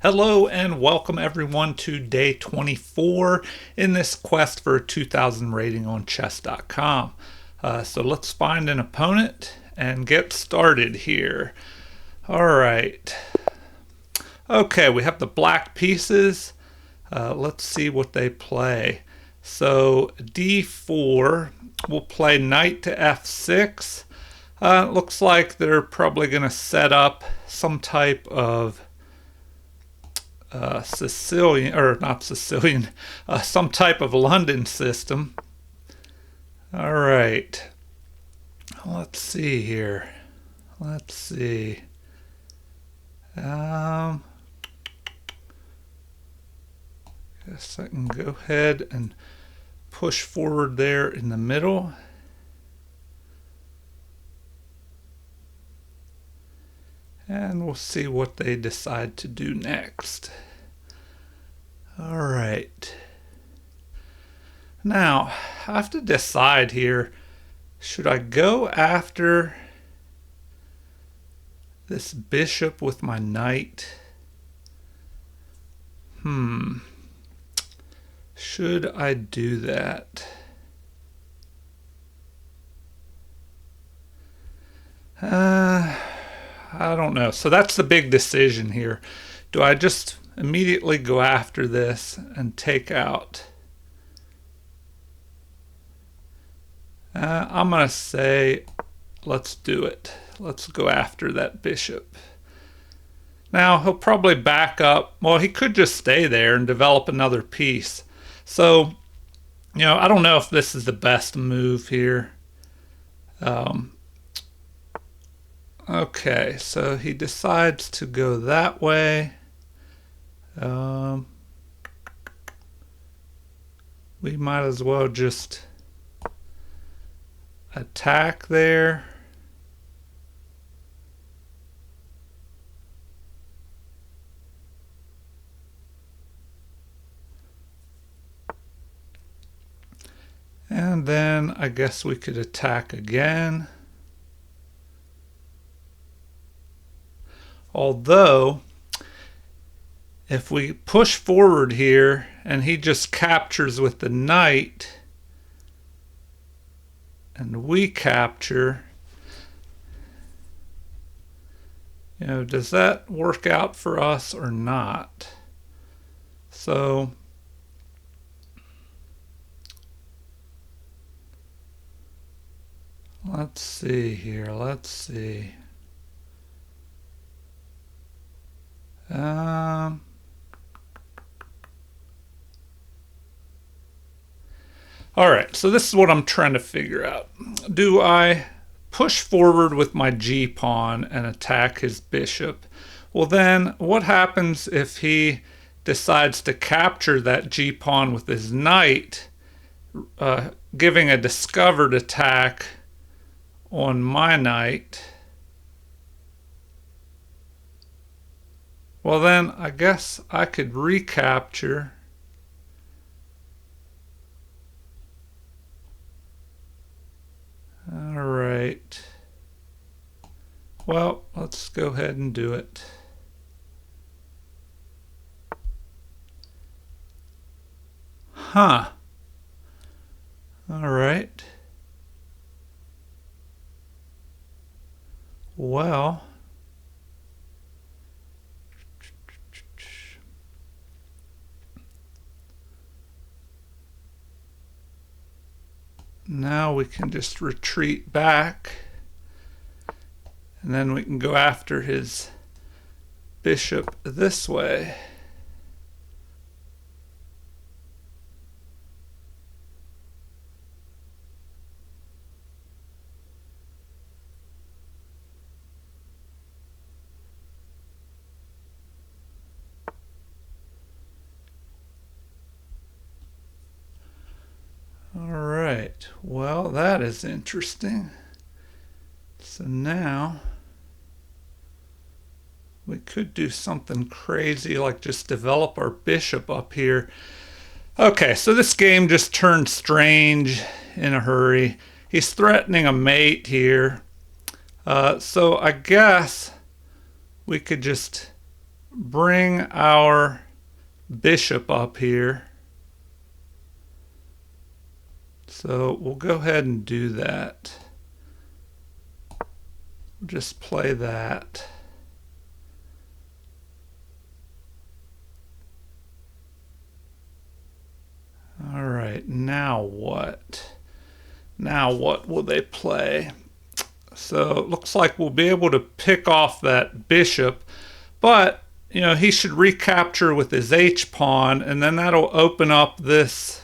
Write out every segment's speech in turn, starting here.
Hello and welcome everyone to day 24 in this quest for a 2000 rating on chess.com. So let's find an opponent and get started here. All right. Okay, we have the black pieces. Let's see what they play. So d4, we'll play knight to f6. It looks like they're probably going to set up some type of Sicilian, or not Sicilian, some type of London system. All right. Let's see here. Let's see. Guess I can go ahead and push forward there in the middle. And we'll see what they decide to do next. All right. Now, I have to decide here, should I go after this bishop with my knight? Should I do that? I don't know. So that's the big decision here. Do I just immediately go after this and take out? I'm going to say, let's do it. Let's go after that bishop. Now, he'll probably back up. Well, he could just stay there and develop another piece. So, I don't know if this is the best move here. Okay, so he decides to go that way. We might as well just attack there. And then I guess we could attack again. Although, if we push forward here and he just captures with the knight and we capture, does that work out for us or not? So let's see here. Let's see. All right, so this is what I'm trying to figure out. Do I push forward with my g-pawn and attack his bishop? Well, then what happens if he decides to capture that g-pawn with his knight, giving a discovered attack on my knight? Well, then I guess I could recapture. All right. Well, let's go ahead and do it. All right. Well, now we can just retreat back, and then we can go after his bishop this way. All right, well, that is interesting. So now we could do something crazy like just develop our bishop up here. Okay, so this game just turned strange in a hurry. He's threatening a mate here. So I guess we could just bring our bishop up here. So we'll go ahead and do that. Just play that. All right, now what? Now what will they play? So it looks like we'll be able to pick off that bishop, but you know, he should recapture with his h-pawn, and then that'll open up this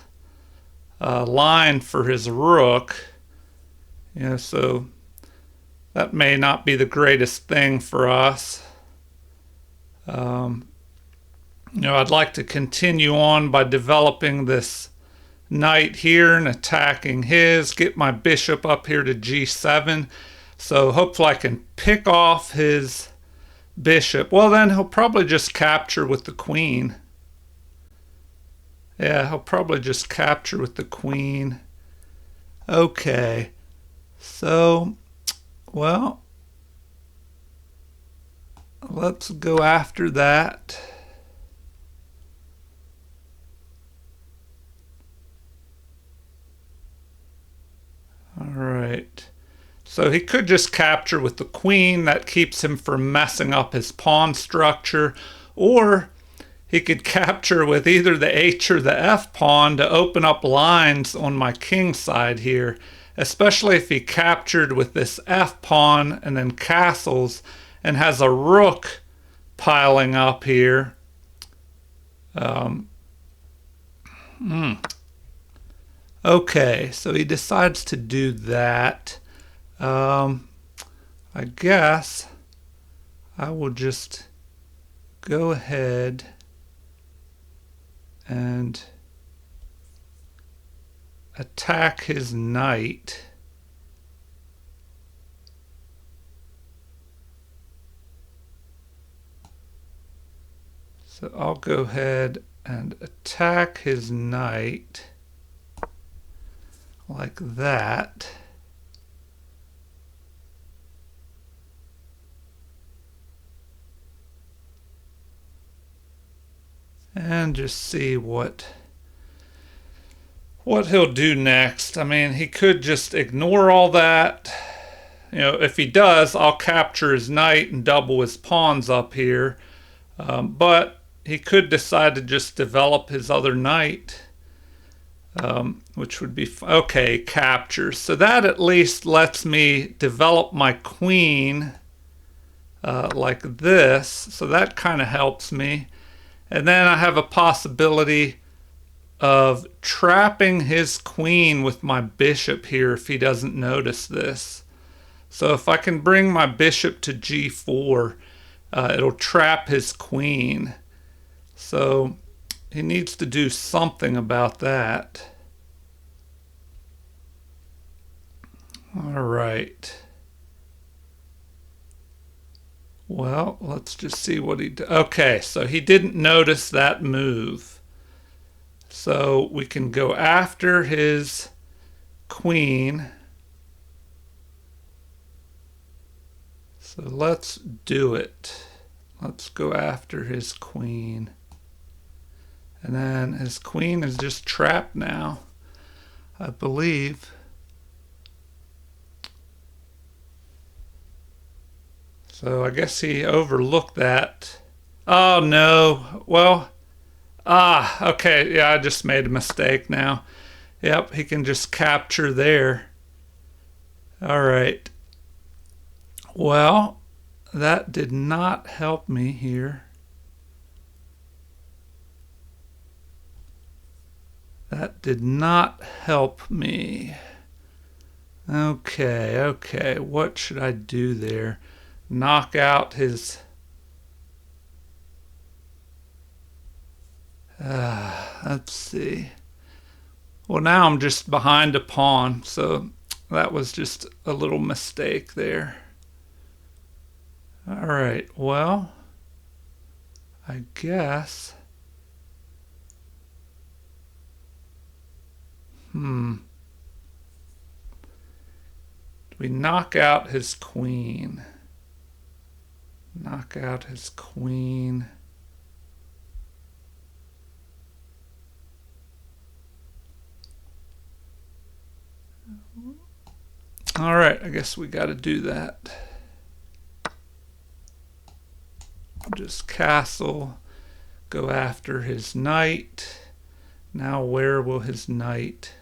line for his rook. You know, so that may not be the greatest thing for us. You know, I'd like to continue on by developing this knight here and attacking his, get my bishop up here to g7. So hopefully I can pick off his bishop. Well, then he'll probably just capture with the queen. Yeah, he'll probably just capture with the queen. Okay, so, well, let's go after that. All right. So he could just capture with the queen. That keeps him from messing up his pawn structure. Or he could capture with either the h or the f pawn to open up lines on my king side here, especially if he captured with this f pawn and then castles and has a rook piling up here. Okay, so he decides to do that. I guess I will just go ahead and attack his knight. So I'll go ahead and attack his knight like that. And just see what he'll do next. I mean, he could just ignore all that. You know, if he does, I'll capture his knight and double his pawns up here. But he could decide to just develop his other knight, which would be, okay, capture. So that at least lets me develop my queen like this. So that kind of helps me. And then I have a possibility of trapping his queen with my bishop here if he doesn't notice this. So if I can bring my bishop to g4, it'll trap his queen. So he needs to do something about that. All right. Well, let's just see what he did. Okay, so he didn't notice that move. So we can go after his queen. So let's do it. Let's go after his queen. And then his queen is just trapped now, I believe. So I guess he overlooked that. Oh no. Well, okay. Yeah, I just made a mistake now. Yep, he can just capture there. All right. Well, that did not help me here. That did not help me. Okay. What should I do there? Knock out his... let's see. Well, now I'm just behind a pawn, so that was just a little mistake there. All right, well, I guess... Do we knock out his queen? Knock out his queen. All right, I guess we got to do that. Just castle, go after his knight. Now where will his knight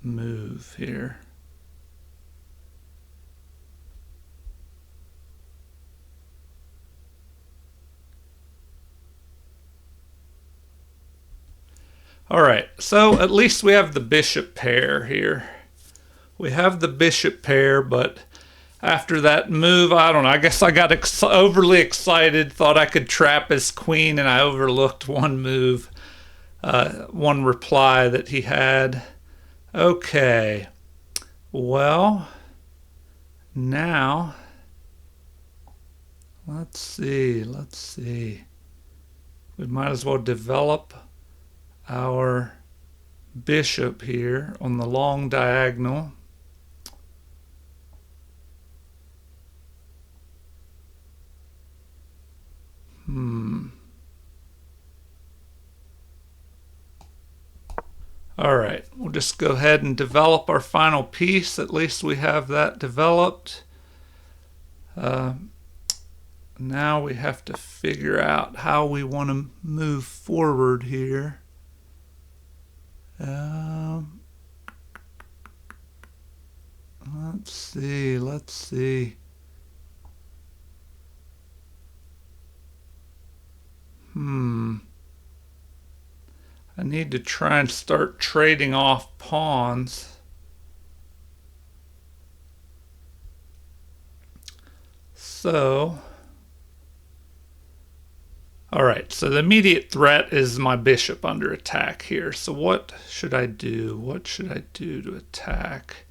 move here? All right, so at least we have the bishop pair here. We have the bishop pair, but after that move, I don't know, I guess I got overly excited, thought I could trap his queen, and I overlooked one move, one reply that he had. Okay, well, now, let's see. We might as well develop our bishop here on the long diagonal. All right, we'll just go ahead and develop our final piece. At least we have that developed. Now we have to figure out how we want to move forward here. Let's see. I need to try and start trading off pawns. So, all right, so the immediate threat is my bishop under attack here. So what should I do? What should I do to attack?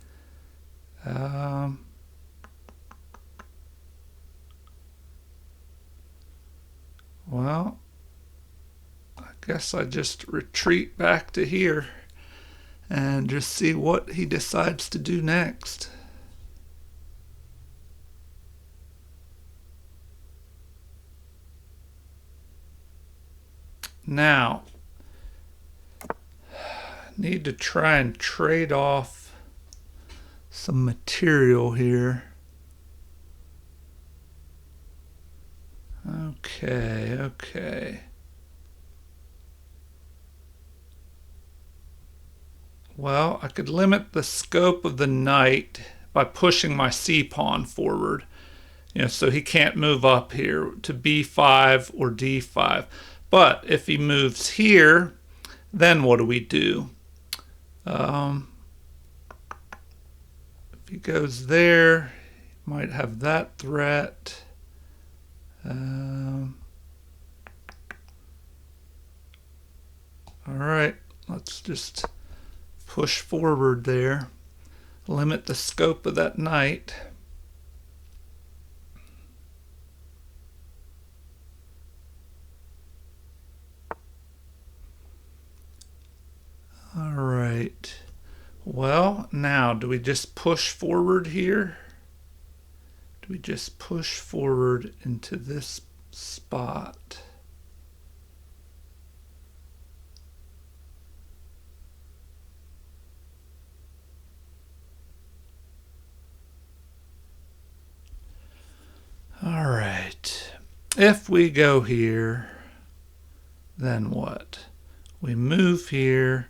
Well, I guess I just retreat back to here and just see what he decides to do next. Now, need to try and trade off some material here. Okay. Well, I could limit the scope of the knight by pushing my c-pawn forward. So he can't move up here to b5 or d5. But if he moves here, then what do we do? If he goes there, he might have that threat. All right, let's just push forward there. Limit the scope of that knight. All right. Well, now, do we just push forward here? Do we just push forward into this spot? All right. If we go here, then what? We move here.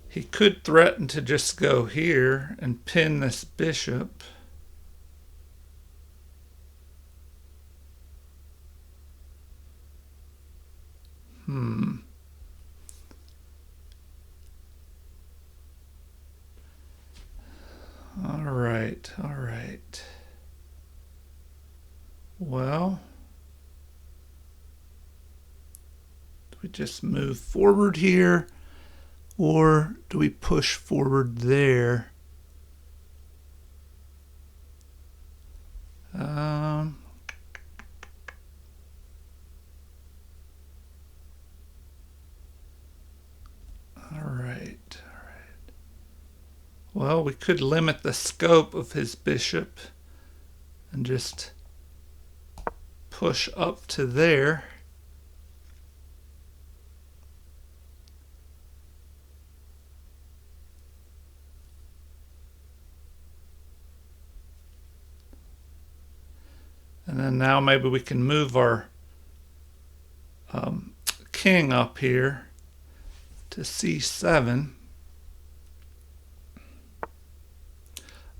He could threaten to just go here and pin this bishop. All right. Well, do we just move forward here, or do we push forward there? All right. Well, we could limit the scope of his bishop and just push up to there. then now maybe we can move our king up here to c7.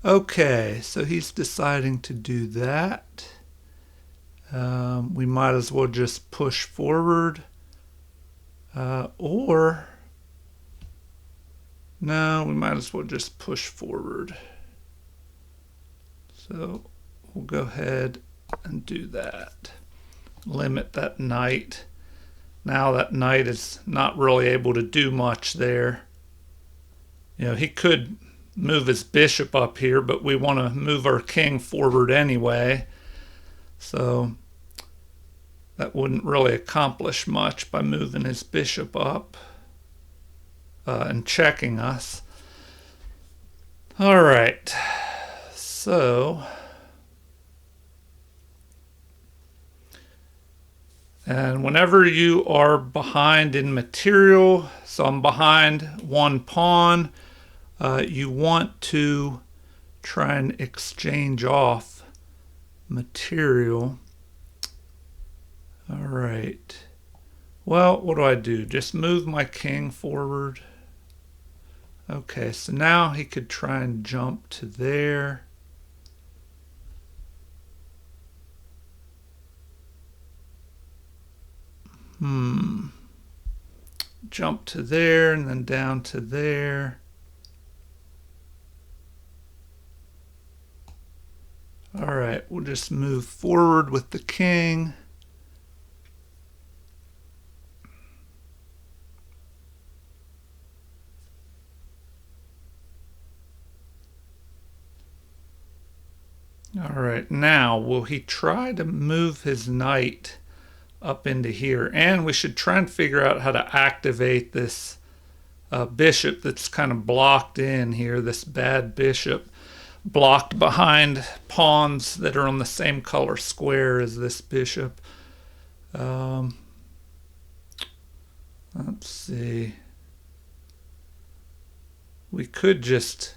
Okay, so he's deciding to do that. We might as well just push forward. Or, no, we might as well just push forward. So we'll go ahead and do that. Limit that knight. Now that knight is not really able to do much there. You know, he could move his bishop up here, but we want to move our king forward anyway. So that wouldn't really accomplish much by moving his bishop up and checking us. All right, so and whenever you are behind in material, so I'm behind one pawn, you want to try and exchange off material. All right. Well, what do? Just move my king forward. Okay, so now he could try and jump to there. Jump to there and then down to there. All right, we'll just move forward with the king. All right, now will he try to move his knight up into here? And we should try and figure out how to activate this bishop that's kind of blocked in here, this bad bishop, blocked behind pawns that are on the same color square as this bishop. Let's see. We could just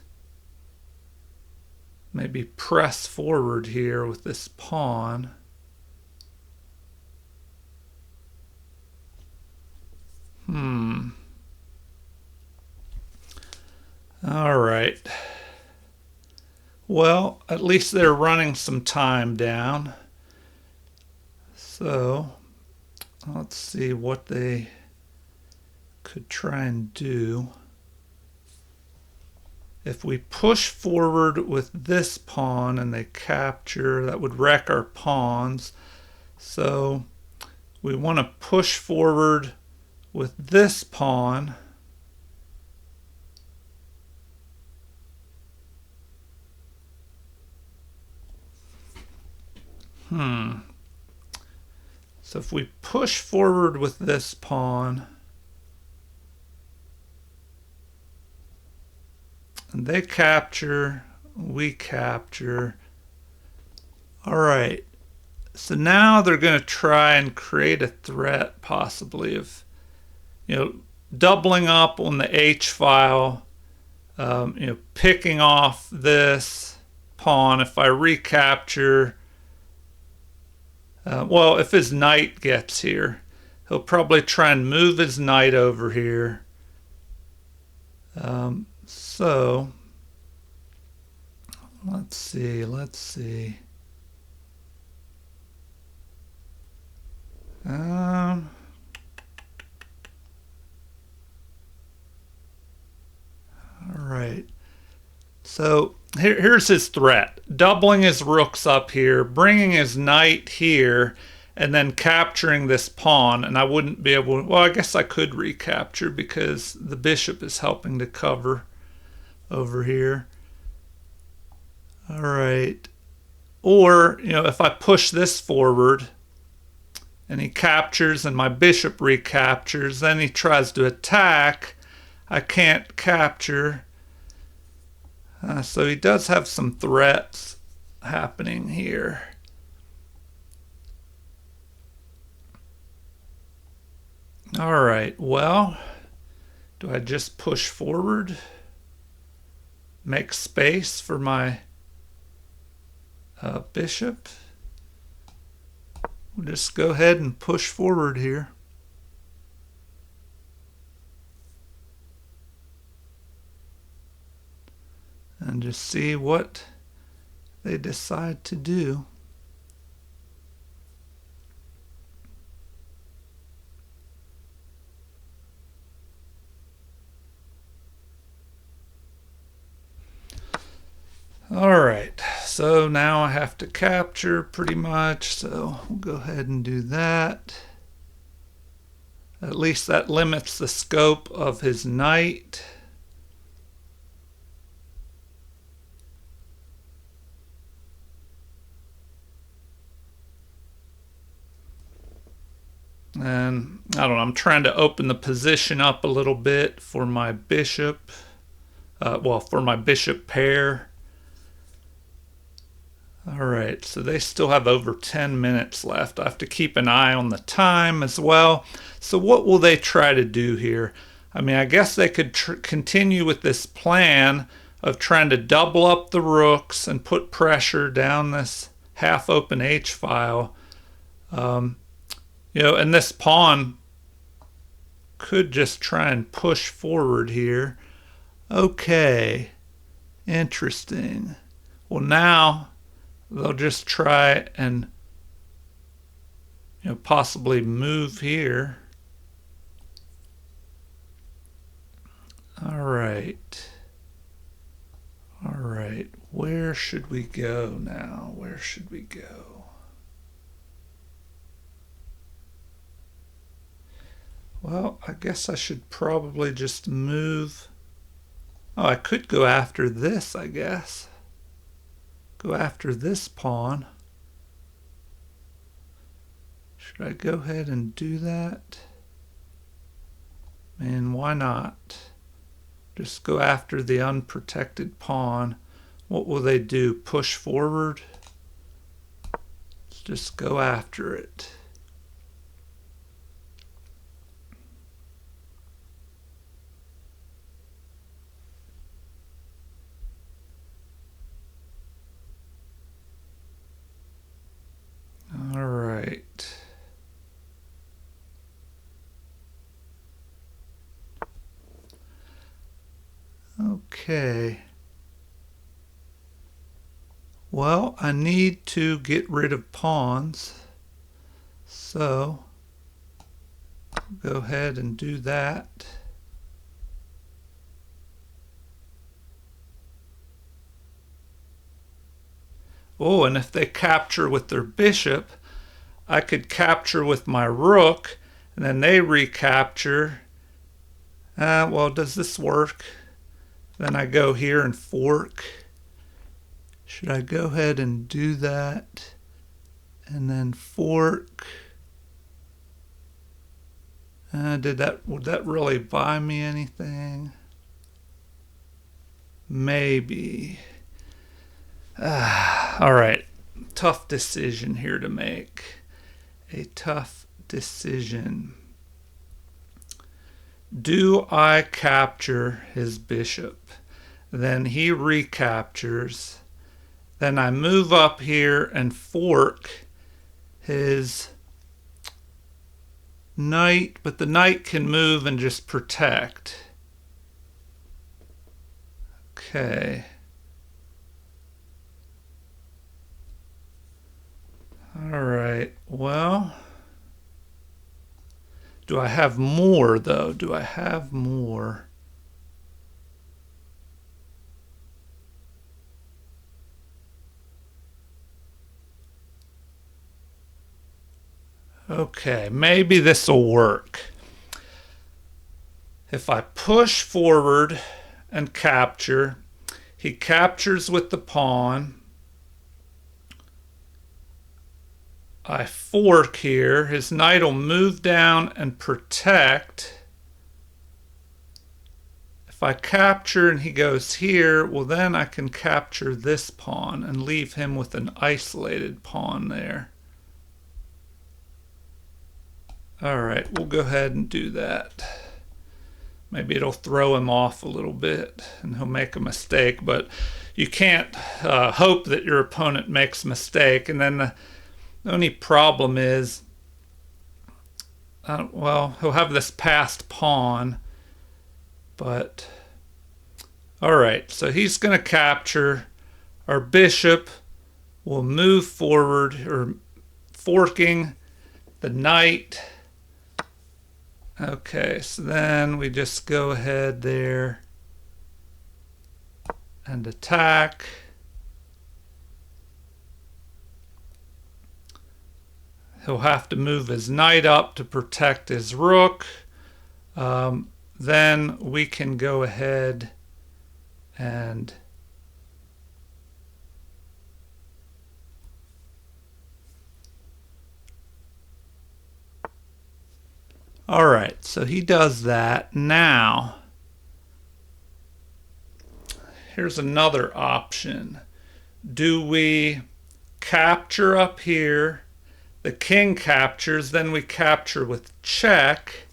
maybe press forward here with this pawn. All right. Well, at least they're running some time down. So let's see what they could try and do. If we push forward with this pawn and they capture, that would wreck our pawns. So we want to push forward with this pawn. So if we push forward with this pawn, and they capture, we capture. All right, so now they're going to try and create a threat possibly of, you know, doubling up on the H file, you know, picking off this pawn. If I recapture, well, if his knight gets here, he'll probably try and move his knight over here. So let's see. All right. So here's his threat. Doubling his rooks up here, bringing his knight here, and then capturing this pawn. And I wouldn't be able to, well, I guess I could recapture because the bishop is helping to cover over here. All right. Or, you know, if I push this forward and he captures and my bishop recaptures, then he tries to attack. I can't capture. So he does have some threats happening here. All right, well, do I just push forward? Make space for my bishop? we'll just go ahead and push forward here. And just see what they decide to do. All right, so now I have to capture pretty much, so we'll go ahead and do that. At least that limits the scope of his knight. And I don't know, I'm trying to open the position up a little bit for my bishop, for my bishop pair. All right, so they still have over 10 minutes left. I have to keep an eye on the time as well. So what will they try to do here? I mean, I guess they could continue with this plan of trying to double up the rooks and put pressure down this half open H file. And this pawn could just try and push forward here. Okay, interesting. Well, now they'll just try and possibly move here. All right. All right. Where should we go now? Where should we go? Well, I guess I should probably just move. Oh, I could go after this, I guess. Go after this pawn. Should I go ahead and do that? And why not? Just go after the unprotected pawn. What will they do? Push forward? Let's just go after it. All right. Okay. Well, I need to get rid of pawns. So, go ahead and do that. Oh, and if they capture with their bishop, I could capture with my rook, and then they recapture. Well, does this work? Then I go here and fork. Should I go ahead and do that? And then fork. Would that really buy me anything? Maybe. All right, tough decision here to make. A tough decision. Do I capture his bishop? Then he recaptures. Then I move up here and fork his knight, but the knight can move and just protect. Okay. All right, well, do I have more though? Do I have more? Okay, maybe this will work. If I push forward and capture, he captures with the pawn. I fork here. His knight will move down and protect. If I capture and he goes here, well then I can capture this pawn and leave him with an isolated pawn there. All right, we'll go ahead and do that. Maybe it'll throw him off a little bit and he'll make a mistake, but you can't hope that your opponent makes a mistake. And then The only problem is, well, he'll have this passed pawn, but all right, so he's going to capture. Our bishop will move forward, or forking the knight. Okay, so then we just go ahead there and attack. He'll have to move his knight up to protect his rook. Then we can go ahead and all right, so he does that. Now, here's another option. Do we capture up here? The king captures, then we capture with check.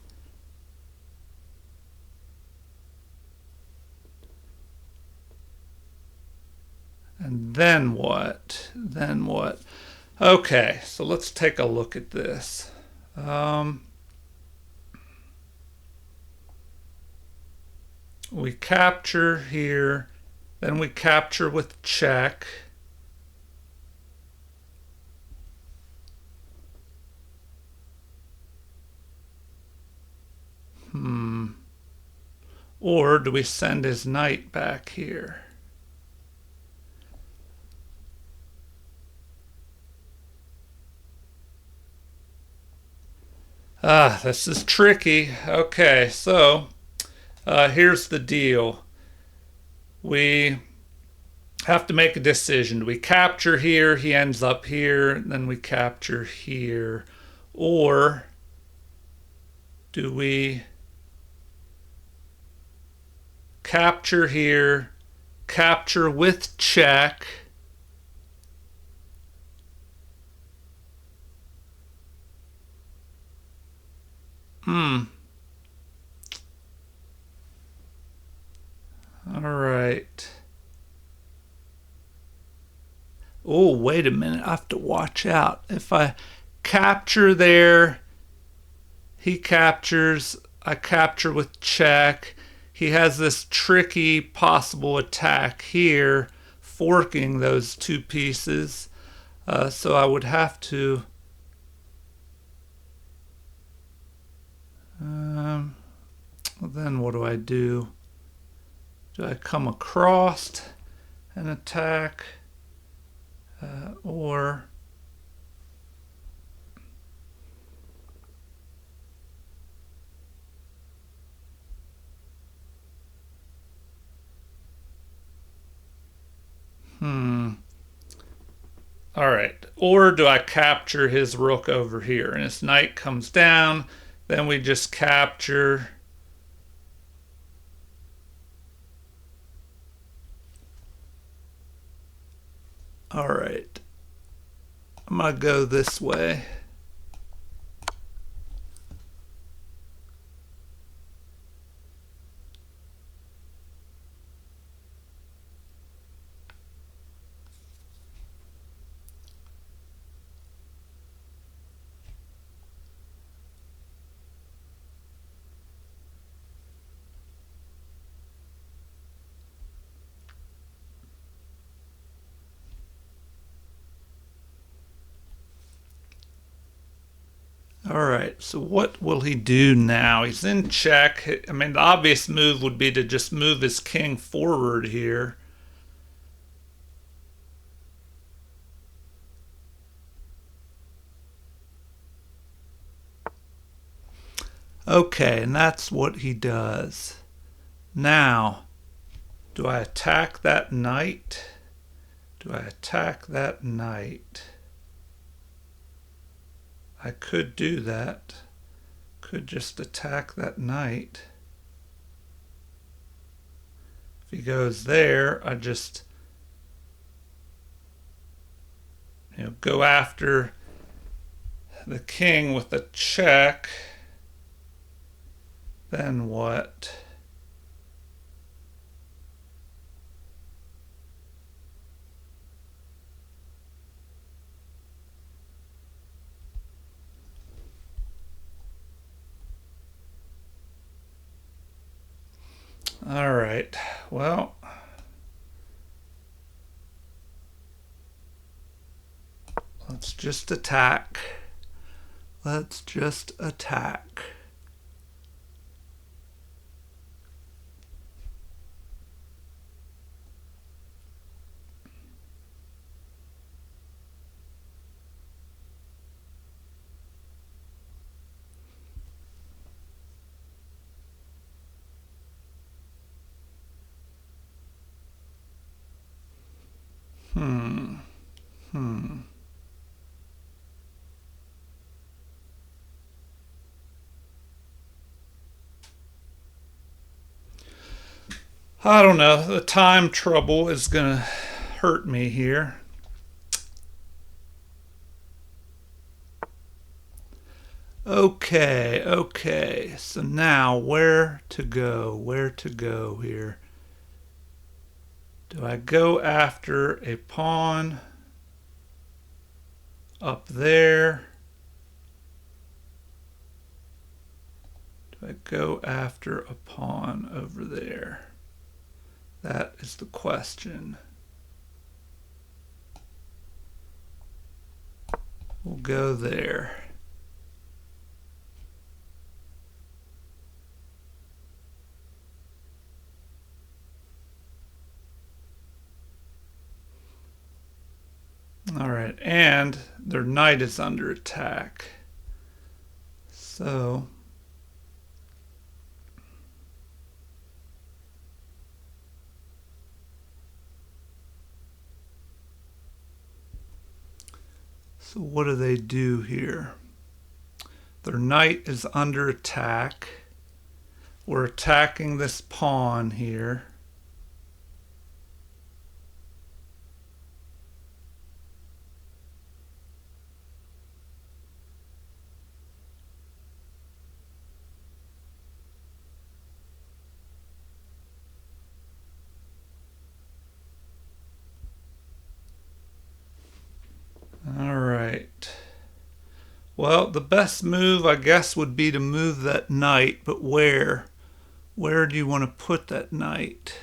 And then what? Then what? Okay, so let's take a look at this. We capture here, then we capture with check. Or do we send his knight back here? This is tricky. Okay, so here's the deal. We have to make a decision. Do we capture here? He ends up here. Then we capture here. Or do we capture here, capture with check, all right. Oh, wait a minute. I have to watch out. If I capture there, he captures, I capture with check. He has this tricky possible attack here, forking those two pieces. So I would have to then what do I do? Do I come across and attack? Or all right. Or do I capture his rook over here and his knight comes down? Then we just capture. All right. I'm going to go this way. All right, so what will he do now? He's in check. I mean, the obvious move would be to just move his king forward here. Okay, and that's what he does. Now, do I attack that knight? Do I attack that knight? I could do that. Could just attack that knight. If he goes there, I just go after the king with a check. Then what? All right. Well, let's just attack. Let's just attack. I don't know. The time trouble is going to hurt me here. Okay, okay. So now where to go? Where to go here? Do I go after a pawn up there? Do I go after a pawn over there? That is the question. We'll go there. All right, and their knight is under attack. So what do they do here? Their knight is under attack. We're attacking this pawn here. All right. Well, the best move, I guess, would be to move that knight, but where? Where do you want to put that knight?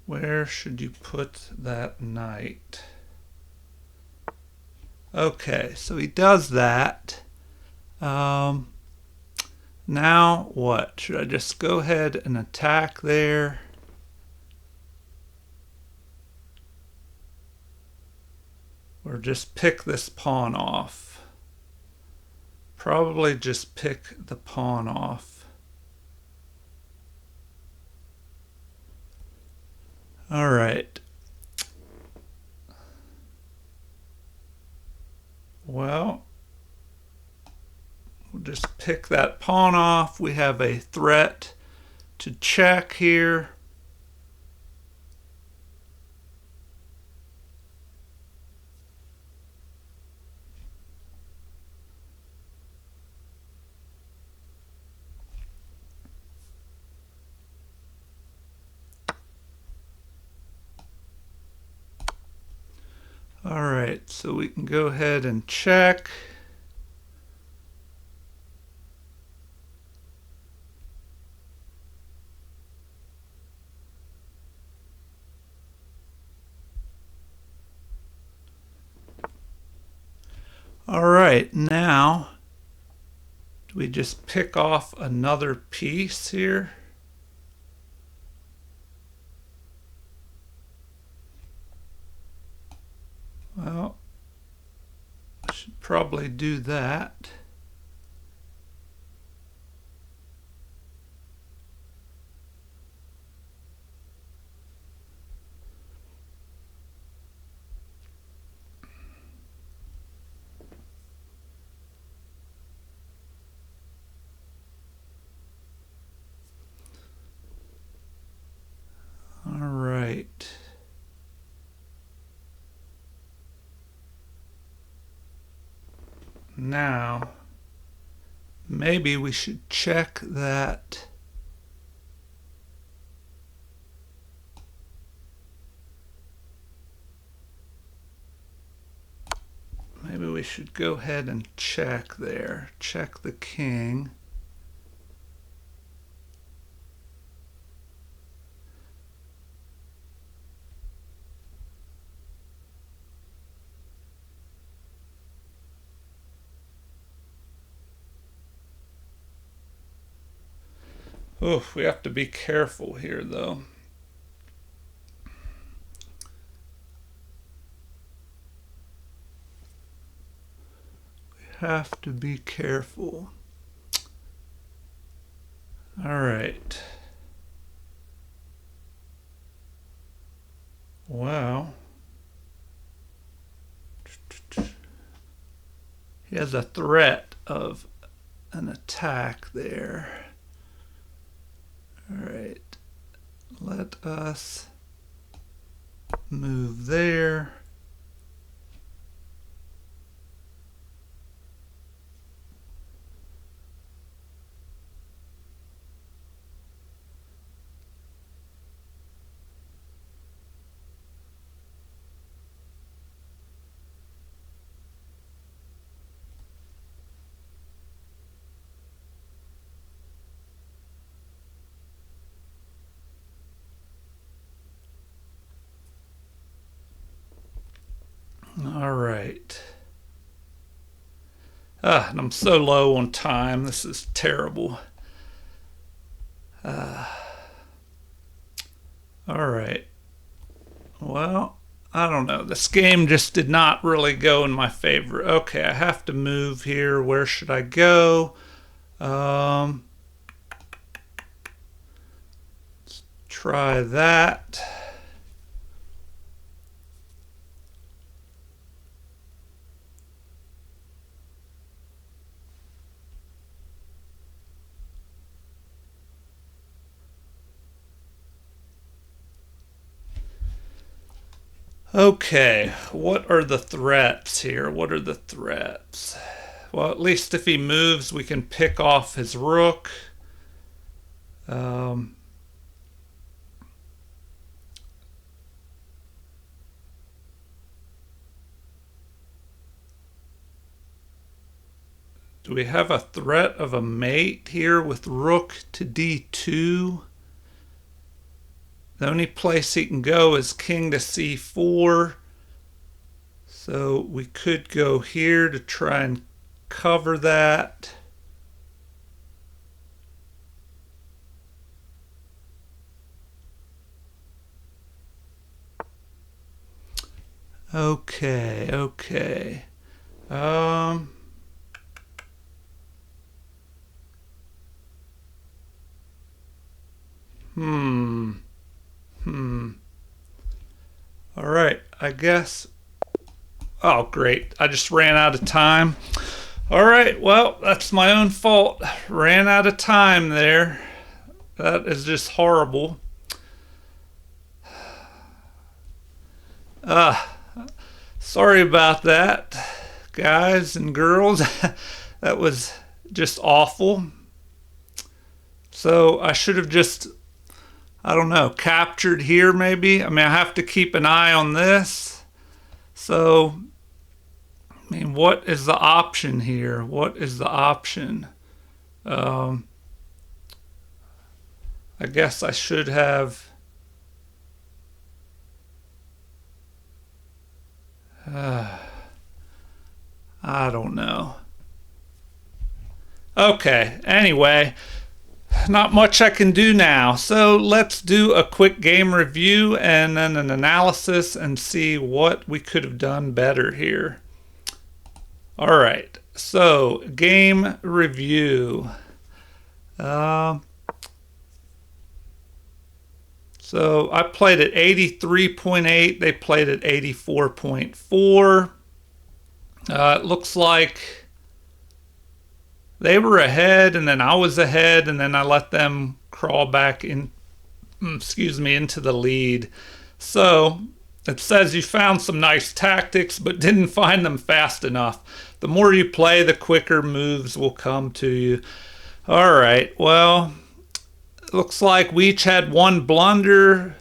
Where should you put that knight? Okay, so he does that. Now what? Should I just go ahead and attack there? Or just pick this pawn off? Probably just pick the pawn off. All right. Well, we'll just pick that pawn off. We have a threat to check here. All right, so we can go ahead and check. All right, now do we just pick off another piece here? Well, I should probably do that. All right. Now, maybe we should check that. Maybe we we should go ahead and check there. Check the king. Oh, we have to be careful here, though. We have to be careful. All right. Wow. He has a threat of an attack there. All right, let us move there. All right. And I'm so low on time. This is terrible. All right. Well, I don't know. This game just did not really go in my favor. Okay, I have to move here. Where should I go? Let's try that. Okay, what are the threats here? What are the threats? Well, at least if he moves, we can pick off his rook. Do we have a threat of a mate here with rook to d2? The only place he can go is king to c4. So we could go here to try and cover that. Okay. All right, I guess. Oh, great. I just ran out of time. All right, well, that's my own fault. Ran out of time there. That is just horrible. Sorry about that, guys and girls. That was just awful. So I should have just, I don't know, captured here maybe. I mean, I have to keep an eye on this. So, I mean, what is the option here? What is the option? I guess I should have. I don't know. Okay, anyway, not much I can do now. So let's do a quick game review and then an analysis and see what we could have done better here. All right, so game review. So I played at 83.8. They played at 84.4. It looks like they were ahead, and then I was ahead, and then I let them crawl back in, into the lead. So it says you found some nice tactics, but didn't find them fast enough. The more you play, the quicker moves will come to you. All right, well, looks like we each had one blunder.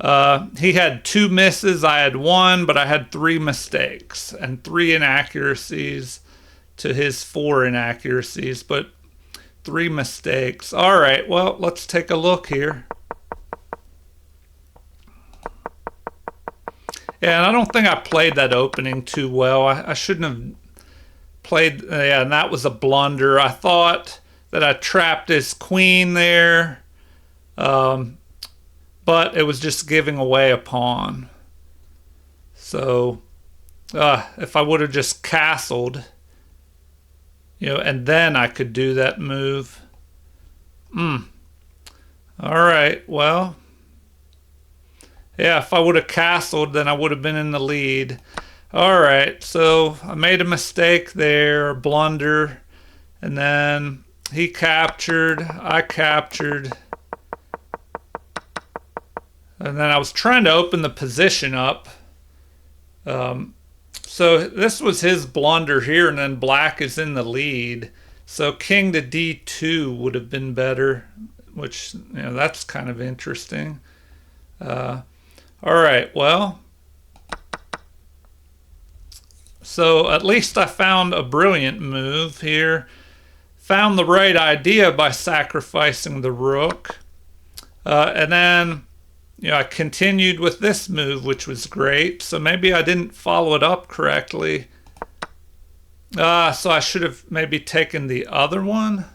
He had 2 misses, I had 1, but I had 3 mistakes and 3 inaccuracies to his 4 inaccuracies, but 3 mistakes. All right, well, let's take a look here. Yeah, and I don't think I played that opening too well. I shouldn't have played, yeah, and that was a blunder. I thought that I trapped his queen there, but it was just giving away a pawn. So if I would have just castled, and then I could do that move. All right, well, yeah, if I would have castled, then I would have been in the lead. All right, so I made a mistake there, a blunder, and then he captured, I captured, and then I was trying to open the position up. So this was his blunder here, and then black is in the lead. So king to d2 would have been better, which, that's kind of interesting. All right, well, so at least I found a brilliant move here. Found the right idea by sacrificing the rook. And then, I continued with this move, which was great. So maybe I didn't follow it up correctly. So I should have maybe taken the other one.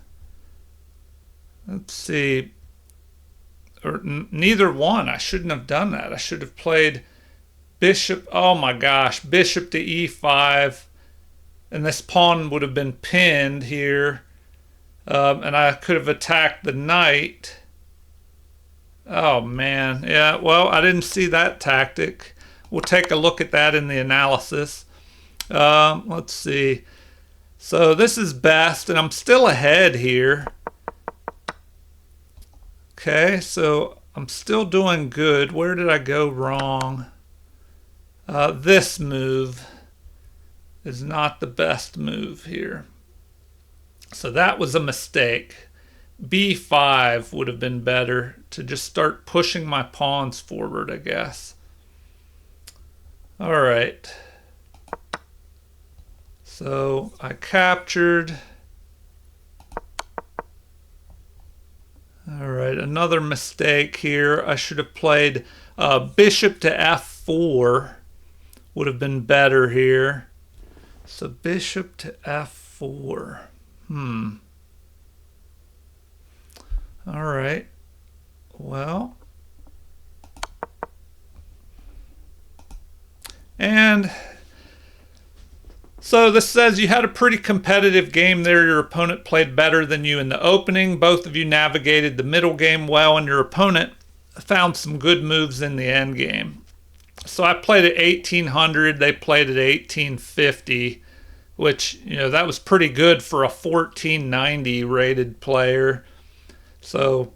Let's see. Or neither one. I shouldn't have done that. I should have played bishop. Oh my gosh, bishop to e5, and this pawn would have been pinned here, and I could have attacked the knight. Oh man, yeah. Well, I didn't see that tactic. We'll take a look at that in the analysis. Let's see. So this is best, and I'm still ahead here. Okay, so I'm still doing good. Where did I go wrong? This move is not the best move here. So that was a mistake. b5 would have been better to just start pushing my pawns forward, I guess. All right. So I captured. All right, another mistake here. I should have played bishop to f4 would have been better here. So bishop to f4. All right. Well. And so this says you had a pretty competitive game there. Your opponent played better than you in the opening. Both of you navigated the middle game well, and your opponent found some good moves in the end game. So I played at 1800. They played at 1850, which, that was pretty good for a 1490 rated player. So,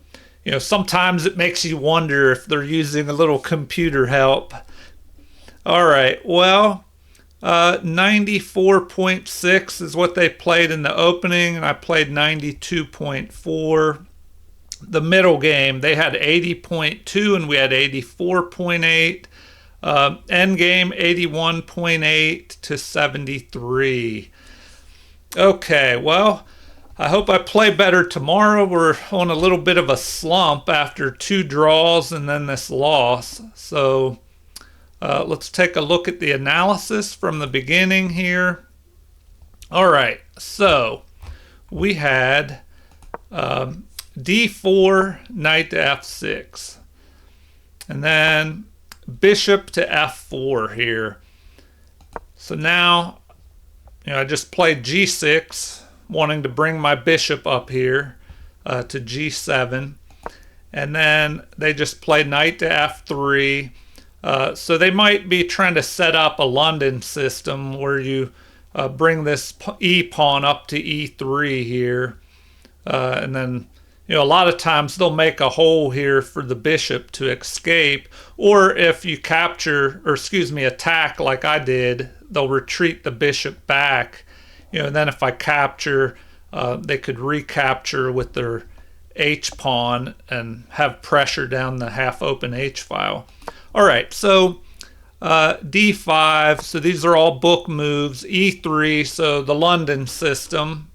sometimes it makes you wonder if they're using a little computer help. All right, well, 94.6 is what they played in the opening, and I played 92.4. The middle game, they had 80.2 and we had 84.8. End game 81.8 to 73. Okay, well, I hope I play better tomorrow. We're on a little bit of a slump after 2 draws and then this loss. So let's take a look at the analysis from the beginning here. All right, so we had d4, knight to f6, and then bishop to f4 here. So now, I just played g6, wanting to bring my bishop up here to g7, and then they just played knight to f3. So they might be trying to set up a London system where you bring this e pawn up to e3 here, and then a lot of times they'll make a hole here for the bishop to escape, or if you attack like I did, they'll retreat the bishop back, and then if I capture, they could recapture with their H pawn and have pressure down the half open H file. All right, so D5, so these are all book moves. E3, so the London system.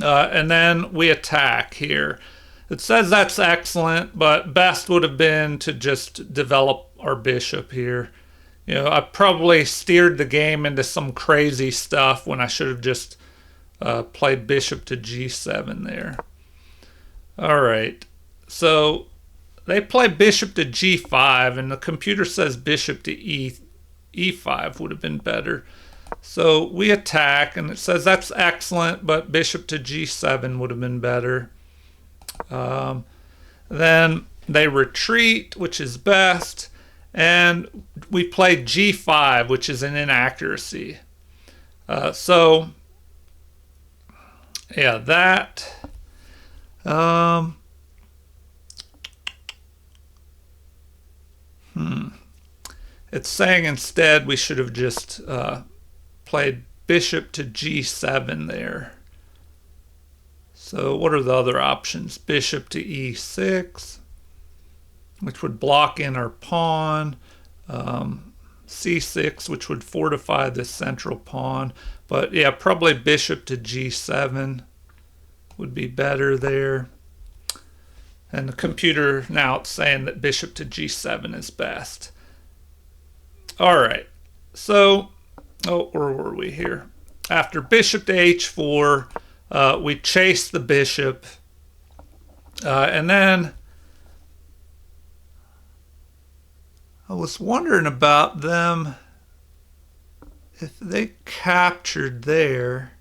And then we attack here. It says that's excellent, but best would have been to just develop our bishop here. I probably steered the game into some crazy stuff when I should have just played bishop to G7 there. All right, so they play bishop to G5, and the computer says bishop to E5 would have been better. So we attack, and it says that's excellent, but bishop to G7 would have been better. Then they retreat, which is best, and we play G5, which is an inaccuracy. So yeah, that. It's saying instead we should have just played bishop to G7 there. So what are the other options? Bishop to E6, which would block in our pawn. C6, which would fortify this central pawn. But yeah, probably bishop to G7 would be better there. And the computer now it's saying that bishop to G7 is best. All right, so where were we here? After bishop to H4, we chase the bishop, and then I was wondering about them if they captured there.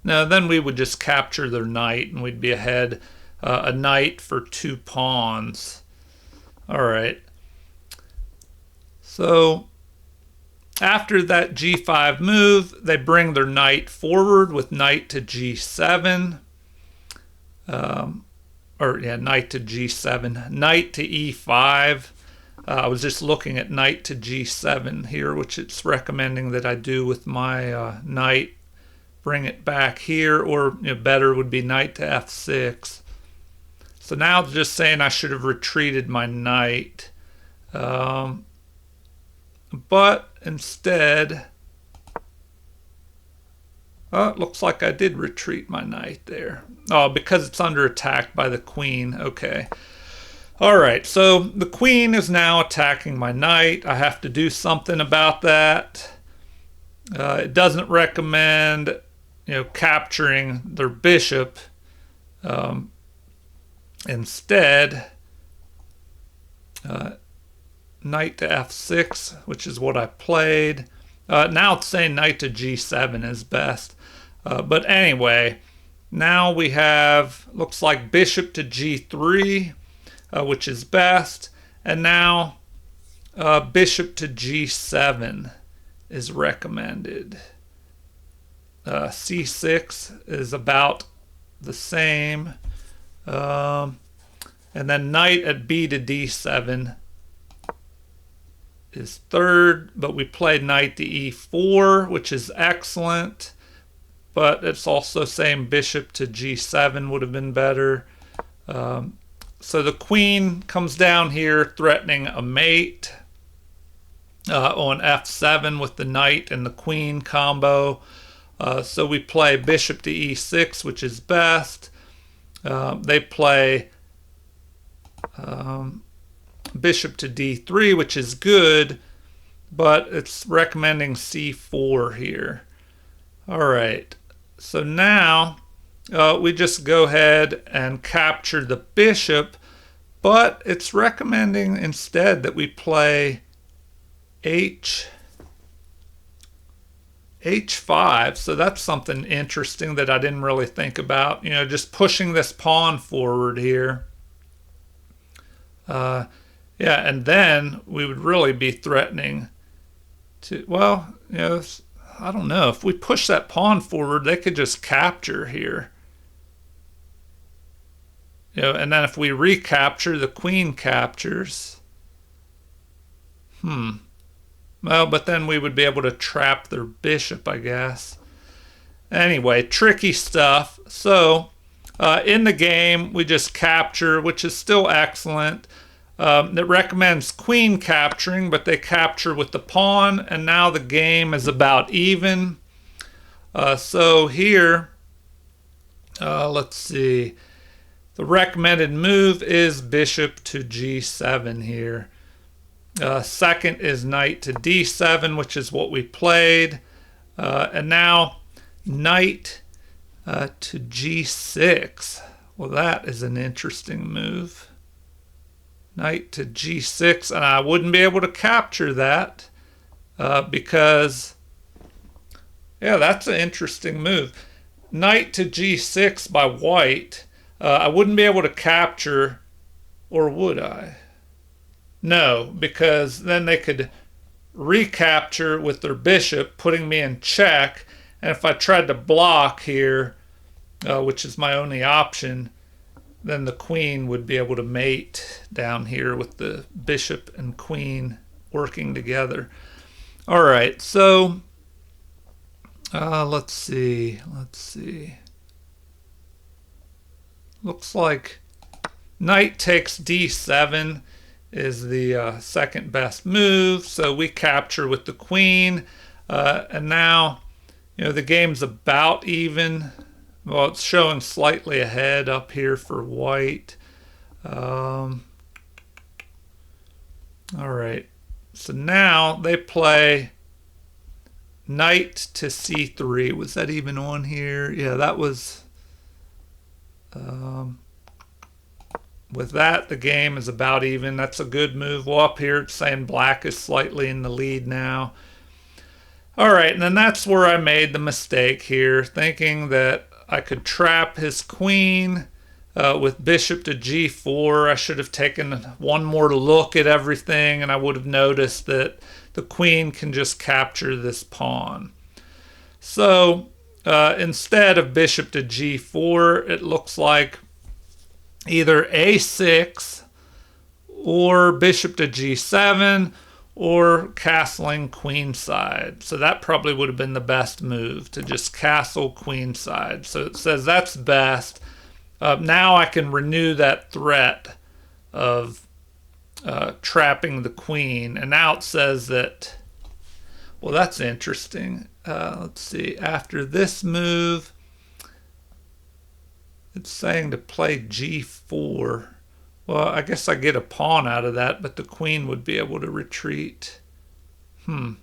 No, then we would just capture their knight, and we'd be ahead a knight for 2 pawns. All right. So after that G5 move, they bring their knight forward with knight to G7. Knight to G7. Knight to E5. I was just looking at knight to G7 here, which it's recommending that I do with my knight. Bring it back here, or better would be knight to F6. So now it's just saying I should have retreated my knight. But instead, it looks like I did retreat my knight there. Oh, because it's under attack by the queen. Okay. All right, so the queen is now attacking my knight. I have to do something about that. It doesn't recommend, capturing their bishop. Instead, knight to F6, which is what I played. Now it's saying knight to G7 is best. But anyway, now we have, looks like bishop to G3, which is best. And now bishop to G7 is recommended. C6 is about the same. And then knight at B to D7 is third, but we played knight to E4, which is excellent, but it's also saying bishop to G7 would have been better. So the queen comes down here threatening a mate on F7 with the knight and the queen combo. So we play bishop to E6, which is best. They play bishop to D3, which is good, but it's recommending C4 here. All right, so now we just go ahead and capture the bishop, but it's recommending instead that we play H5, so that's something interesting that I didn't really think about, just pushing this pawn forward here. Yeah, and then we would really be threatening to, well, I don't know. If we push that pawn forward, they could just capture here. And then if we recapture, the queen captures. Well, but then we would be able to trap their bishop, I guess. Anyway, tricky stuff. So In the game, we just capture, which is still excellent. It recommends queen capturing, but they capture with the pawn, and now the game is about even. So here, let's see. The recommended move is bishop to g7 here. Second is knight to d7, which is what we played. And now knight to g6. Well, that is an interesting move. Knight to g6, and I wouldn't be able to capture that because, yeah, that's an interesting move. Knight to g6 by white. I wouldn't be able to capture, or would I? No, because then they could recapture with their bishop, putting me in check. And if I tried to block here, which is my only option, then the queen would be able to mate down here with the bishop and queen working together. All right, so let's see. Looks like knight takes d7 is the second best move. So we capture with the queen. And now, the game's about even. Well, it's showing slightly ahead up here for white. All right. So now they play knight to c3. Was that even on here? Yeah, that was... with that, the game is about even. That's a good move. Well, up here it's saying black is slightly in the lead now. All right, and then that's where I made the mistake here, thinking that I could trap his queen with bishop to g4. I should have taken one more look at everything, and I would have noticed that the queen can just capture this pawn. So instead of bishop to g4, it looks like either a6 or bishop to g7 or castling queenside. So that probably would have been the best move, to just castle queenside. So it says that's best. Now I can renew that threat of trapping the queen. And now it says that, well, that's interesting. Let's see, after this move, it's saying to play g4. Well, I guess I get a pawn out of that, but the queen would be able to retreat. I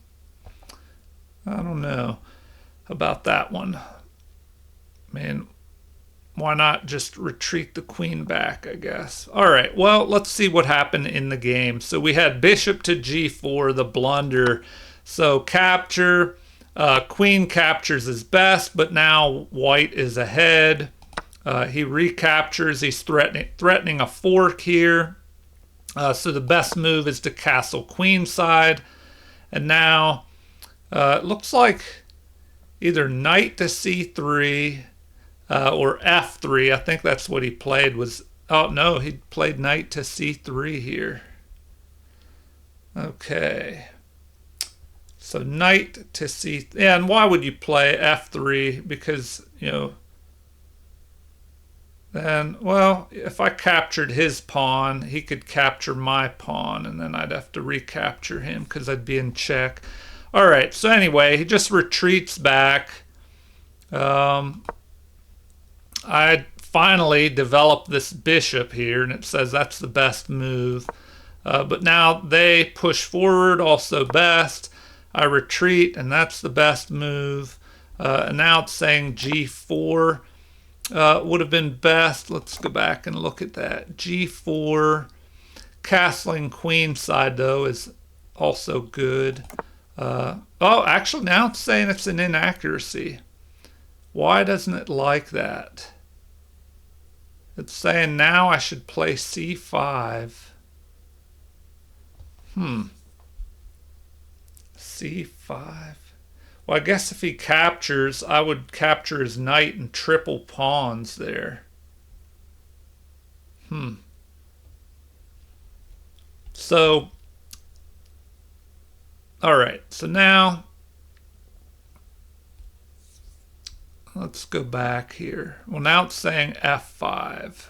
don't know about that one. I mean, why not just retreat the queen back, I guess. All right, well, let's see what happened in the game. So we had bishop to g4, the blunder. So capture, queen captures is best, but now white is ahead. He recaptures. He's threatening a fork here. So the best move is to castle queenside. And now it looks like either knight to c3 or f3. I think that's what he played was... Oh, no, he played knight to c3 here. Okay. So knight to c... Yeah, and why would you play f3? Because, then, well, if I captured his pawn, he could capture my pawn, and then I'd have to recapture him because I'd be in check. All right, so anyway, he just retreats back. I finally developed this bishop here, and it says that's the best move. But now they push forward, also best. I retreat, and that's the best move. And now it's saying g4. Would have been best. Let's go back and look at that. g4. Castling queenside, though, is also good. Oh, actually, now it's saying it's an inaccuracy. Why doesn't it like that? It's saying now I should play c5. c5. Well, I guess if he captures, I would capture his knight and triple pawns there. So, all right. So now, let's go back here. Well, now it's saying f5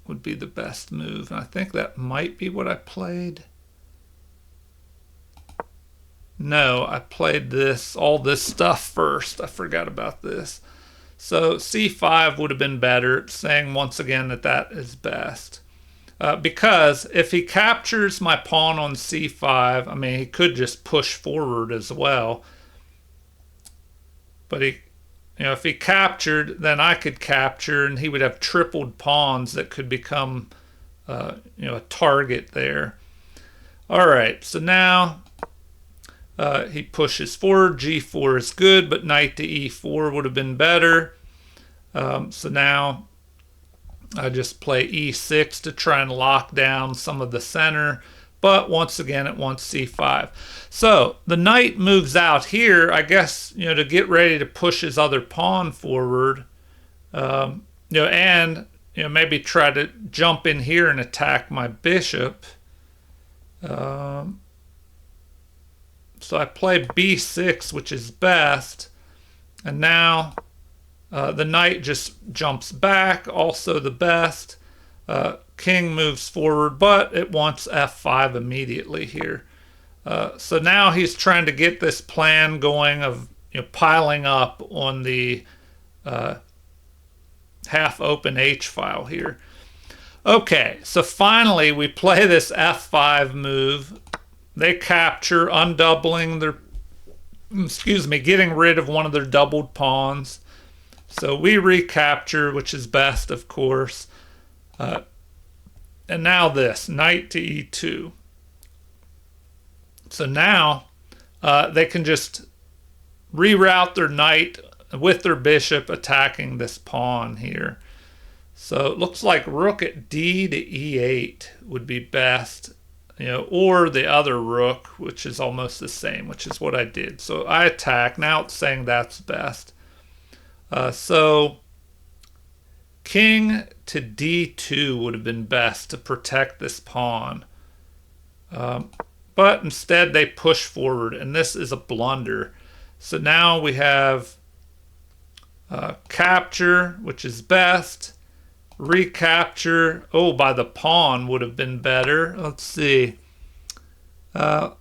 would be the best move. And I think that might be what I played. No, I played this, all this stuff first. I forgot about this. So c5 would have been better. It's saying once again that that is best. Because if he captures my pawn on c5, I mean, he could just push forward as well. But if he captured, then I could capture, and he would have tripled pawns that could become, a target there. All right, so now he pushes forward. g4 is good, but knight to e4 would have been better. So now I just play e6 to try and lock down some of the center. But once again, it wants c5. So the knight moves out here, I guess, to get ready to push his other pawn forward. And maybe try to jump in here and attack my bishop. So I play b6, which is best. And now the knight just jumps back, also the best. King moves forward, but it wants f5 immediately here. So now he's trying to get this plan going of piling up on the half open H file here. Okay, so finally we play this f5 move. They capture, undoubling their, getting rid of one of their doubled pawns. So we recapture, which is best, of course. And now this, knight to e2. So now they can just reroute their knight with their bishop attacking this pawn here. So it looks like rook at d to e8 would be best, or the other rook, which is almost the same, which is what I did. So I attack. Now it's saying that's best. So king to d2 would have been best to protect this pawn. But instead they push forward, and this is a blunder. So now we have capture, which is best. Recapture, by the pawn would have been better. Let's see. The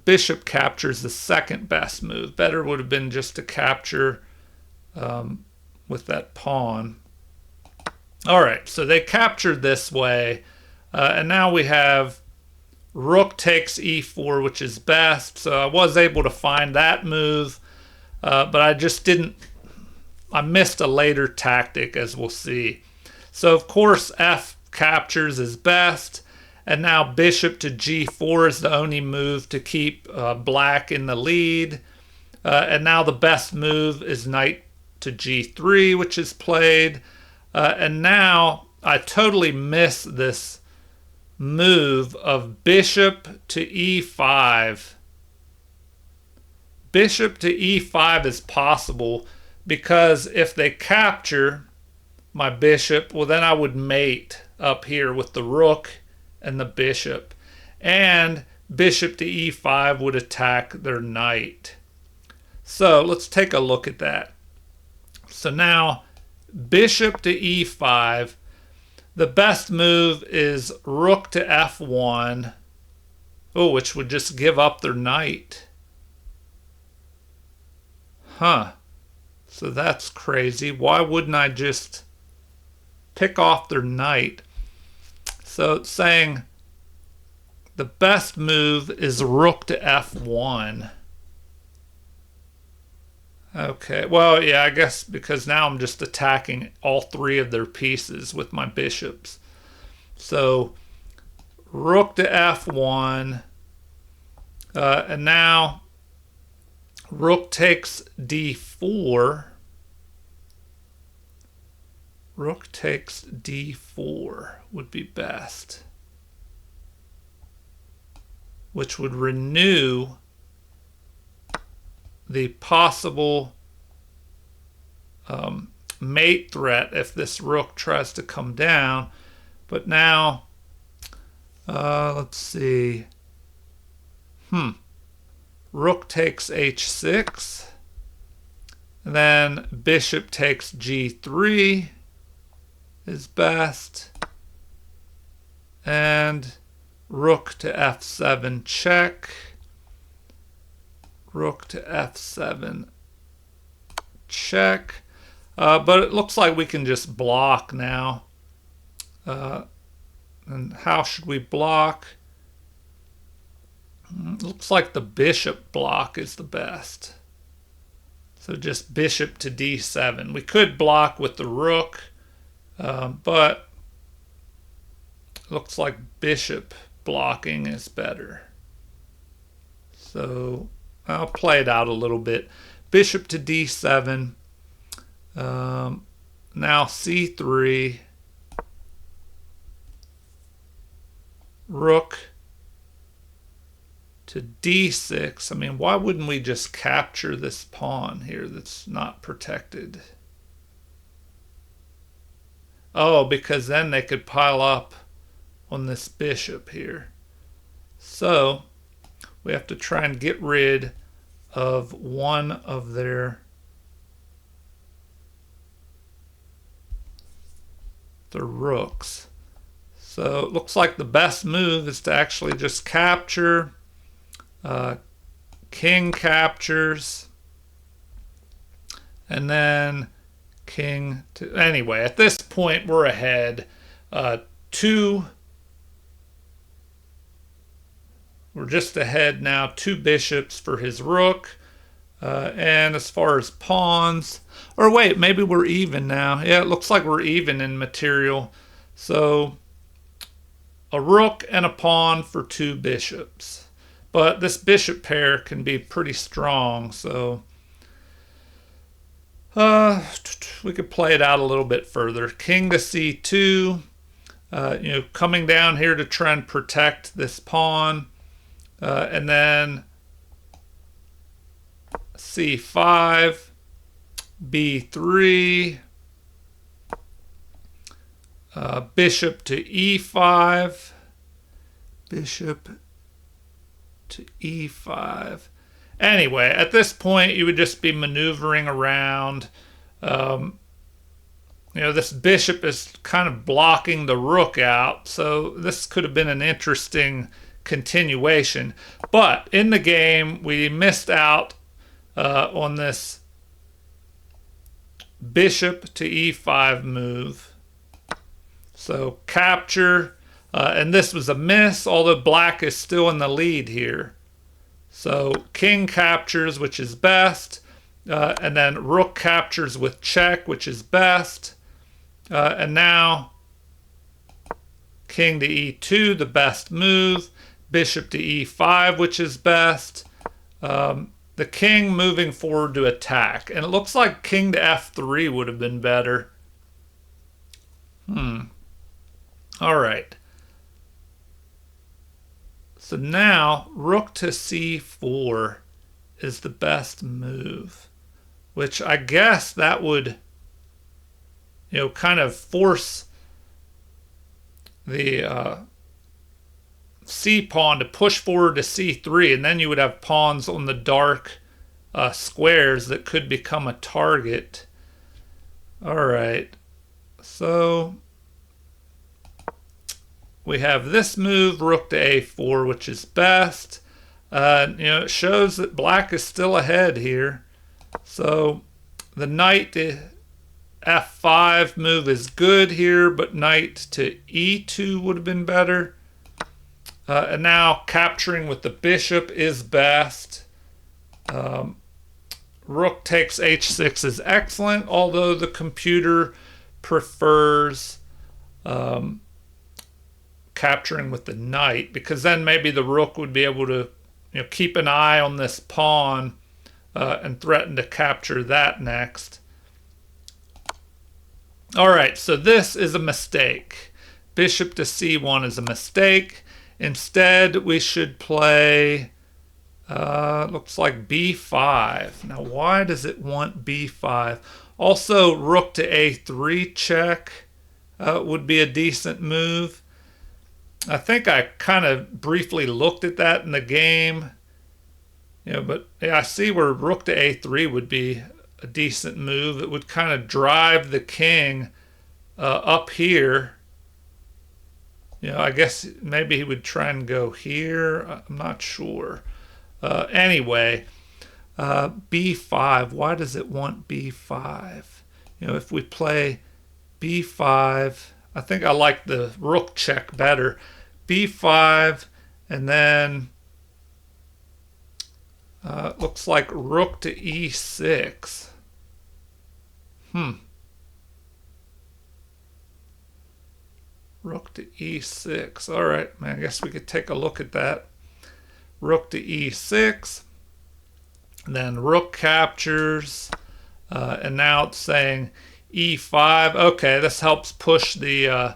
bishop captures the second best move. Better would have been just to capture with that pawn. All right, so they captured this way, and now we have rook takes e4, which is best. So I was able to find that move, but I just didn't. I missed a later tactic, as we'll see. So of course f captures is best, and now bishop to g4 is the only move to keep black in the lead. And now the best move is knight to g3, which is played. And now I totally miss this move of bishop to e5. Bishop to e5 is possible because if they capture my bishop, well, then I would mate up here with the rook and the bishop. And bishop to e5 would attack their knight. So let's take a look at that. So now bishop to e5. The best move is rook to f1, which would just give up their knight. So that's crazy. Why wouldn't I just pick off their knight? So it's saying the best move is rook to f1. Okay, well, yeah, I guess because now I'm just attacking all three of their pieces with my bishops. So rook to f1, and now rook takes d4. Rook takes d4 would be best, which would renew the possible mate threat if this rook tries to come down. But now, let's see. Rook takes h6. And then bishop takes g3 is best. And rook to f7 check. Rook to f7 check. But it looks like we can just block now. And how should we block? Looks like the bishop block is the best. So just bishop to d7. We could block with the rook, but looks like bishop blocking is better. So I'll play it out a little bit. Bishop to d7. Now c3. Rook to d6. I mean, why wouldn't we just capture this pawn here that's not protected? Oh, because then they could pile up on this bishop here. So we have to try and get rid of one of the rooks. So it looks like the best move is to actually just capture. King captures. And then king to... Anyway, at this point we're ahead. We're just ahead now. 2 bishops for his rook. And as far as pawns... Or wait, maybe we're even now. Yeah, it looks like we're even in material. So... a rook and a pawn for 2 bishops. But this bishop pair can be pretty strong, so we could play it out a little bit further. King to c2, coming down here to try and protect this pawn. And then c5, b3, bishop to e5, bishop to e5. Anyway, at this point, you would just be maneuvering around. This bishop is kind of blocking the rook out, so this could have been an interesting continuation. But in the game, we missed out on this bishop to e5 move. So capture, and this was a miss, although black is still in the lead here. So king captures, which is best, and then rook captures with check, which is best. And now king to e2, the best move, bishop to e5, which is best. The king moving forward to attack, and it looks like king to f3 would have been better. All right. So now rook to c4 is the best move, which I guess that would, kind of force the c pawn to push forward to c3, and then you would have pawns on the dark squares that could become a target. All right. So we have this move, rook to a4, which is best. It shows that black is still ahead here. So the knight to f5 move is good here, but knight to e2 would have been better. And now capturing with the bishop is best. Rook takes h6 is excellent, although the computer prefers capturing with the knight, because then maybe the rook would be able to keep an eye on this pawn and threaten to capture that next. All right, so this is a mistake. Bishop to c1 is a mistake. Instead, we should play, looks like b5. Now, why does it want b5? Also, rook to a3 check would be a decent move. I think I kind of briefly looked at that in the game. But I see where rook to a3 would be a decent move. It would kind of drive the king up here. You know, I guess maybe he would try and go here. I'm not sure. Anyway, b5. Why does it want b5? You know, if we play b5, I think I like the rook check better. b5, and then looks like rook to e6. Rook to e6. All right, man, I guess we could take a look at that. Rook to e6. Then rook captures. And now it's saying e5. Okay, this helps push the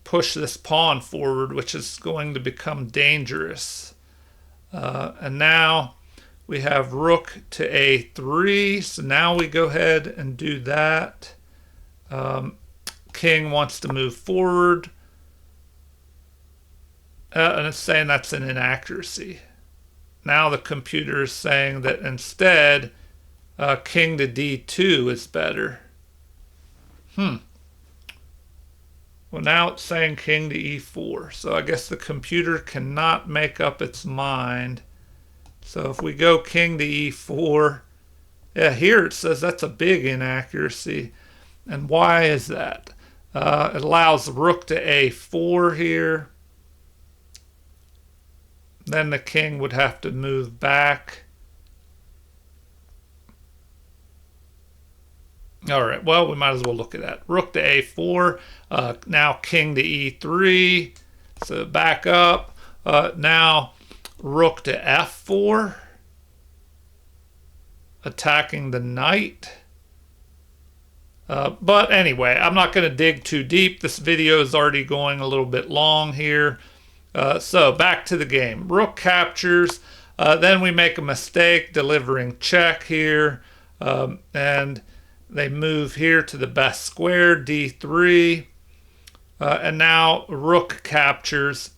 push this pawn forward, which is going to become dangerous. And now we have rook to a3. So now we go ahead and do that. King wants to move forward. And it's saying that's an inaccuracy. Now the computer is saying that instead, king to d2 is better. Well, now it's saying king to e4. So I guess the computer cannot make up its mind. So if we go king to e4, yeah, here it says that's a big inaccuracy. And why is that? It allows rook to a4 here. Then the king would have to move back. All right, well, we might as well look at that. Rook to a4, now king to e3, so back up. Now rook to f4, attacking the knight. But anyway, I'm not going to dig too deep. This video is already going a little bit long here. So back to the game. Rook captures. Then we make a mistake delivering check here. And they move here to the best square, d3. And now rook captures.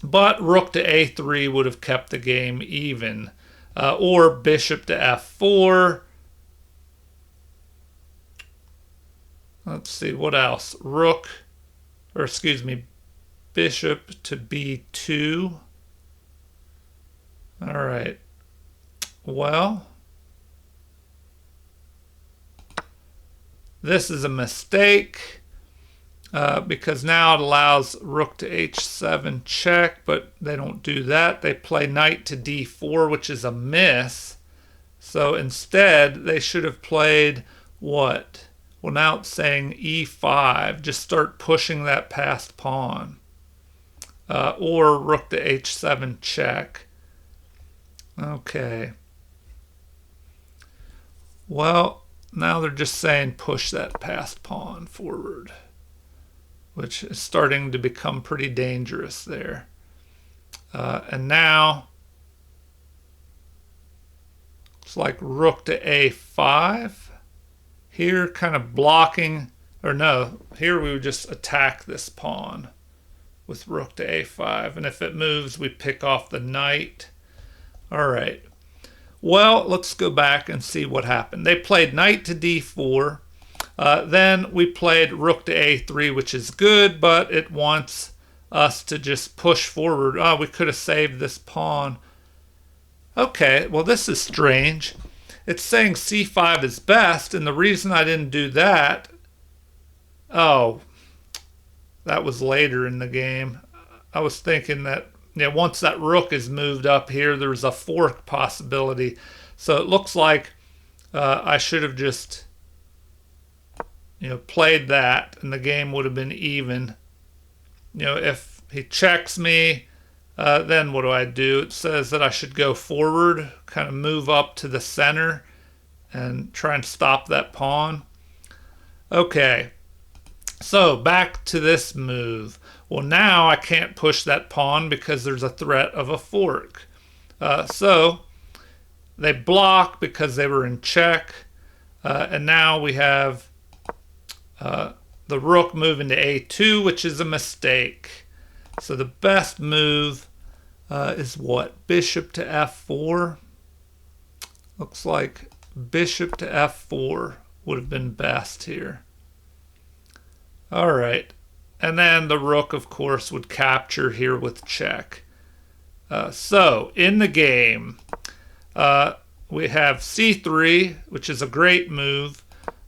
But rook to a3 would have kept the game even. Or bishop to f4. Let's see, what else? Bishop to b2. All right. Well, this is a mistake because now it allows rook to h7 check, but they don't do that. They play knight to d4, which is a miss. So instead, they should have played what? Well, now it's saying e5. Just start pushing that past pawn. Or rook to h7 check. Okay. Well, now they're just saying push that past pawn forward, which is starting to become pretty dangerous there. And now it's like rook to a5. Here, kind of blocking, or no, here we would just attack this pawn with rook to a5. And if it moves, we pick off the knight. All right. Well, let's go back and see what happened. They played knight to d4. Then we played rook to a3, which is good, but it wants us to just push forward. Oh, we could have saved this pawn. Okay, well, this is strange. It's saying c5 is best, and the reason I didn't do that, oh, that was later in the game. I was thinking that once that rook is moved up here, there's a fork possibility. So it looks like I should have just played that, and the game would have been even. If he checks me, then what do? It says that I should go forward, kind of move up to the center and try and stop that pawn. Okay, so back to this move. Well, now I can't push that pawn because there's a threat of a fork. So they block because they were in check. And now we have the rook moving to a2, which is a mistake. So the best move is what? Bishop to f4. Looks like bishop to f4 would have been best here. All right. And then the rook, of course, would capture here with check. So in the game, we have c3, which is a great move.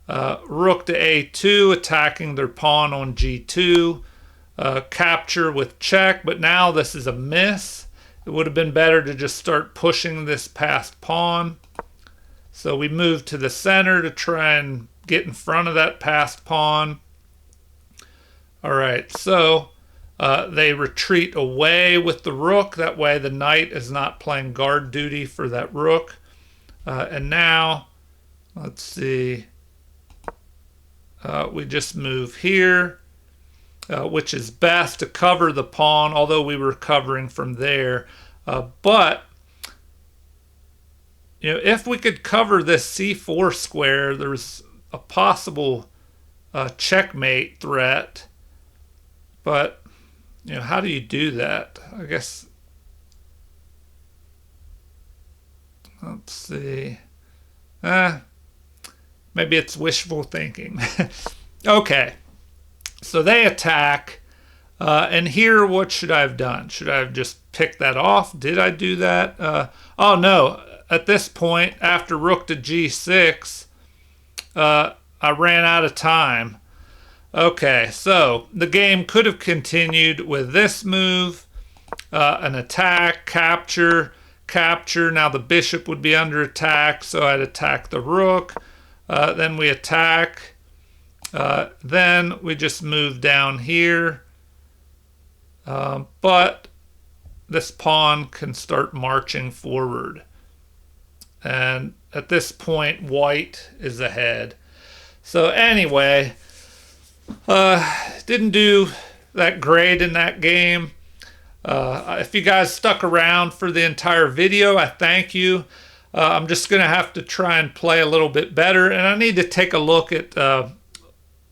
Rook to a2, attacking their pawn on g2. Capture with check, but now this is a miss. It would have been better to just start pushing this past pawn. So we move to the center to try and get in front of that passed pawn. All right, so they retreat away with the rook. That way the knight is not playing guard duty for that rook. And now, let's see, we just move here, which is best to cover the pawn, although we were covering from there. But if we could cover this c4 square, there's a possible checkmate threat. But, how do you do that? I guess, let's see. Maybe it's wishful thinking. Okay, so they attack. And here, what should I have done? Should I have just picked that off? Did I do that? Oh, no. At this point, after rook to g6, I ran out of time. Okay, so the game could have continued with this move, an attack, capture, capture. Now the bishop would be under attack, so I'd attack the rook. Then we attack. Then we just move down here. But this pawn can start marching forward. And at this point, white is ahead. So anyway, didn't do that great in that game. If you guys stuck around for the entire video, I thank you. I'm just going to have to try and play a little bit better. And I need to take a look at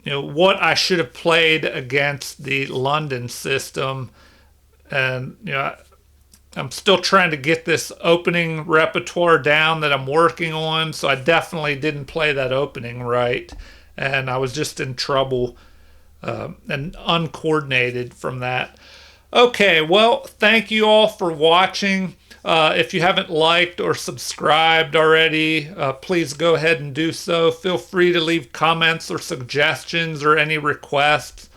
what I should have played against the London system. And, I'm still trying to get this opening repertoire down that I'm working on. So I definitely didn't play that opening right. And I was just in trouble and uncoordinated from that. Okay, well, thank you all for watching. If you haven't liked or subscribed already, please go ahead and do so. Feel free to leave comments or suggestions or any requests.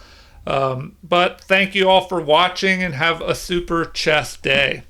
But thank you all for watching and have a super chess day.